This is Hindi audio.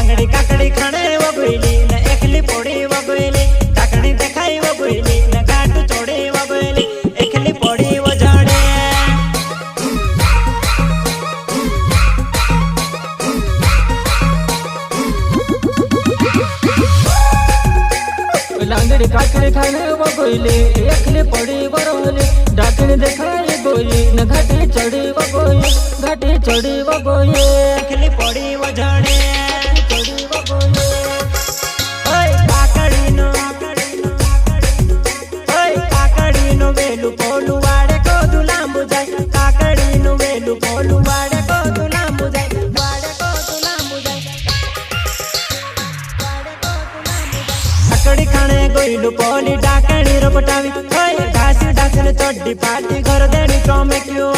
लांगड़ी काकड़ी खाने वगोइली न एकली पोड़ी वगोइली ढाकणी देखाई वगोइली न घाट चोड़ी वगोइली एकली पोड़ी वजाड़े लांगड़ी काकड़ी खाने वगोइली एकली पोड़ी वरोली ढाकणी देखाई गोइली न घाटी चढ़ी वगोई घाटी चढ़ी वगोई एकली पोड़ी वजाड़े चढ़ी वगोई काकड़ी वेलू पोलू वाड़े को दुलांबू जाए काकड़ी नु वेलू पोलू वाड़े को दुलांबू जाए वाड़े को दुलांबू जाए काकड़ी खाने गोइलू पोली डाकणी रो पटावी घासी ढासल चड्डी पाटी घर देनी टोमे क्यों